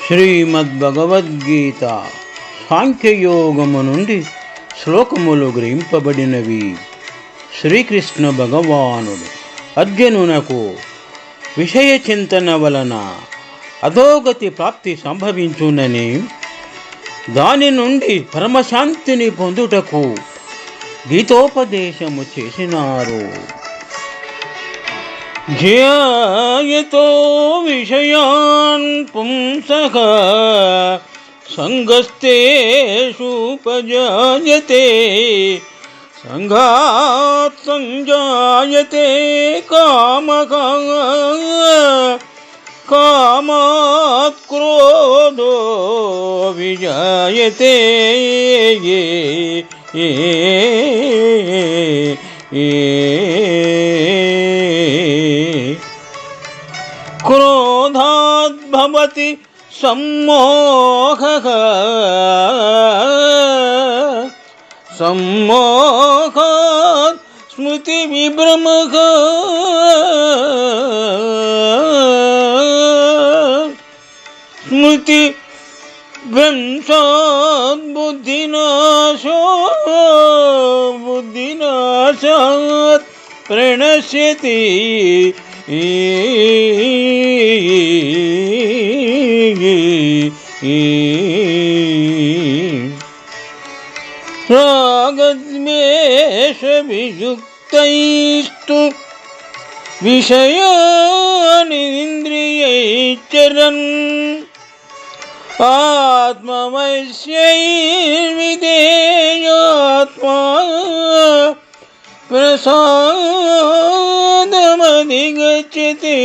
శ్రీమద్భగవద్గీత సాంఖ్యయోగము నుండి శ్లోకములు గ్రహింపబడినవి. శ్రీకృష్ణ భగవానుడు అర్జునునకు విషయ చింతన వలన అధోగతి ప్రాప్తి సంభవించునని, దాని నుండి పరమశాంతిని పొందుటకు గీతోపదేశము చేసినారు. ధ్యాయతో విషయాన్ పుంసః సంగస్తేషుపజాయతే సంఘాత్ సంజాయతే కామః కామాత్ క్రోధో విజాయతే క్రోధాద్ భవతి సమ్మోహః సమ్మోహాత్ స్మృతి విభ్రమః స్మృతి భ్రంశాత్ బుద్ధినాశాత్ ప్రణశ్యతి రాగద్వేష వియుక్తైస్తు విషయాని ఇంద్రియైశ్చరన్ ఆత్మవశ్యైర్విధేయాత్మా ప్రసాదమధిగచ్చతి.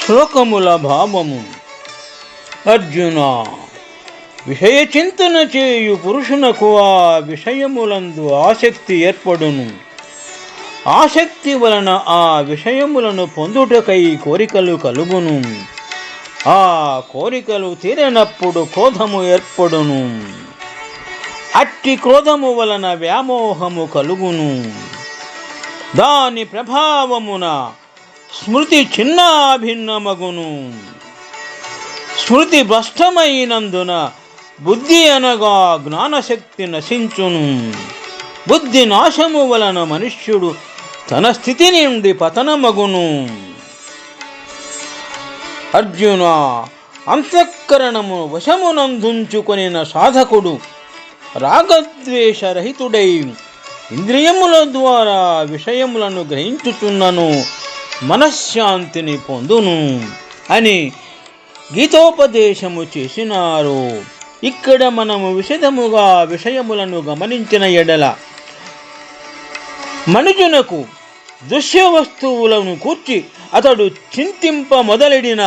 శ్లోకముల భావము. అర్జున, విషయ చింతన చేయు పురుషునకు ఆ విషయములందు ఆసక్తి ఏర్పడును. ఆసక్తి వలన ఆ విషయములను పొందుటకై కోరికలు కలుగును. ఆ కోరికలు తీరినప్పుడు క్రోధము ఏర్పడును. అట్టి క్రోధము వలన వ్యామోహము కలుగును. దాని ప్రభావమున స్మృతి చిన్నాభిన్నమగును. స్మృతి భ్రష్టమైనందున బుద్ధి అనగా జ్ఞానశక్తి నశించును. బుద్ధి నాశము వలన మనుష్యుడు తన స్థితి నుండి పతనమగును. అర్జున, అంతఃకరణము వశమునందుంచుకొనిన సాధకుడు రాగద్వేషరహితుడై ఇంద్రియముల ద్వారా విషయములను గ్రహించుచున్నను మనశ్శాంతిని పొందును అని గీతోపదేశము చేసినారు. ఇక్కడ మనము విశదముగా విషయములను గమనించిన ఎడల మనుజునకు దృశ్య వస్తువులను కూర్చి అతడు చింతింప మొదలెడిన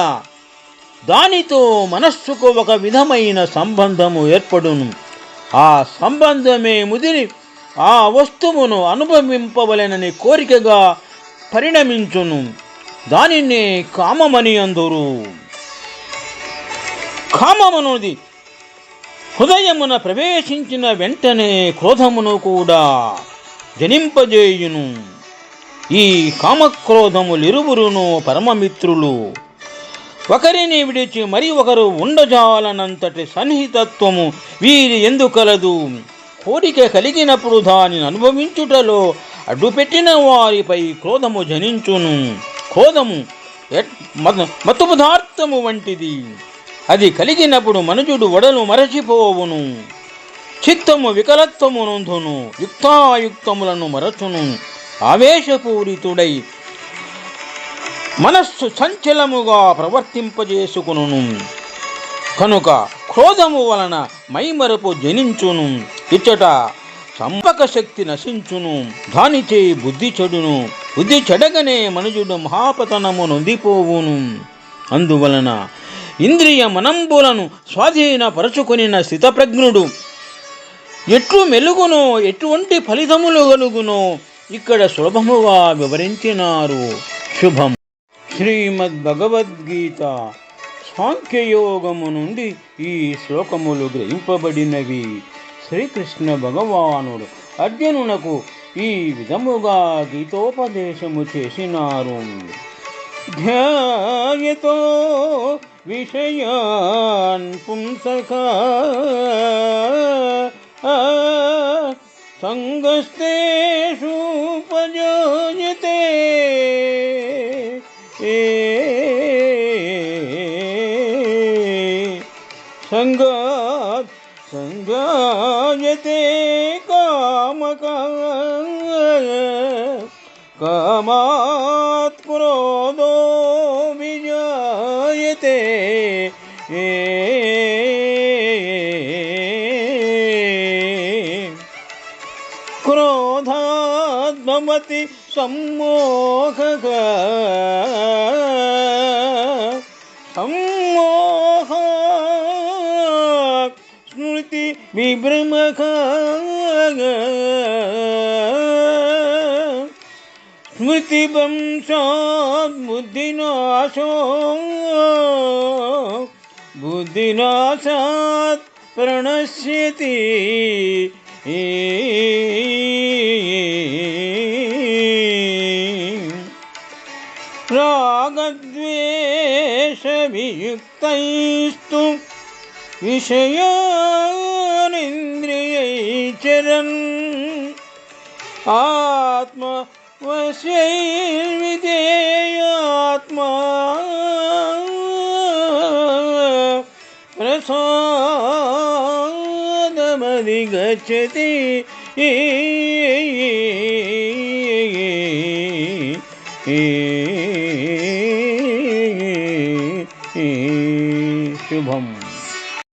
దానితో మనస్సుకు ఒక విధమైన సంబంధము ఏర్పడును. ఆ సంబంధమే ముదిరి ఆ వస్తువును అనుభవింపవలెనని కోరికగా పరిణమించును. దానినే కామమని అందురు. కామమనుది హృదయమున ప్రవేశించిన వెంటనే క్రోధమును కూడా జనింపజేయును. ఈ కామక్రోధములిరువురును పరమమిత్రులు. ఒకరిని విడిచి మరి ఒకరు ఉండజాలనంతటి సన్నిహితత్వము వీరి ఎందుకలదు. కోరిక కలిగినప్పుడు దానిని అనుభవించుటలో అడ్డుపెట్టిన వారిపై క్రోధము జనించును. క్రోధము మత్తు పదార్థము వంటిది. అది కలిగినప్పుడు మనుజుడు వడలు మరచిపోవును. చిత్తము వికలత్వము నొందును. యుక్తాయుక్తములను మరచును. ఆవేశపూరితుడై మనస్సు సంచలముగా ప్రవర్తింపజేసుకును. కనుక క్రోధము వలన మైమరపు జనించును. ఇచ్చట సంపక శక్తి నశించును. దానిచే బుద్ధి చెడును. బుద్ధి చెడగనే మనుజుడు మహాపతనము నొందిపోవును. అందువలన ఇంద్రియ మనంబులను స్వాధీనపరచుకొనిన స్థితప్రజ్ఞుడు ఎట్లు మెలుగునో, ఎటువంటి ఫలితములు కలుగునో ఇక్కడ సులభముగా వివరించినారు. శుభం. శ్రీమద్భగవద్గీత సాంఖ్యయోగము నుండి ఈ శ్లోకములు గ్రహింపబడినవి. శ్రీకృష్ణ భగవానుడు అర్జునునకు ఈ విధముగా గీతోపదేశము చేసినారు. ధ్యాయతో విషయాన్ పుంసఖ సంగస్తేషుపజాయతే సంగాత్ సంజాయతే కామాత్ క్రోధో విజాయతే క్రోధాద్భవతి సమ్మోహః సమ్మోహాత్ స్మృతి విభ్రమః స్మృతిభంశాత్ బుద్ధినాశాత్ ప్రణశ్యతి రాగద్వేషవియుక్తైస్తు విషయానింద్రియైశ్చరన్ ఆత్మవశైర్విధేయాత్మా ప్రసాదమధిగచ్చతి శుభం.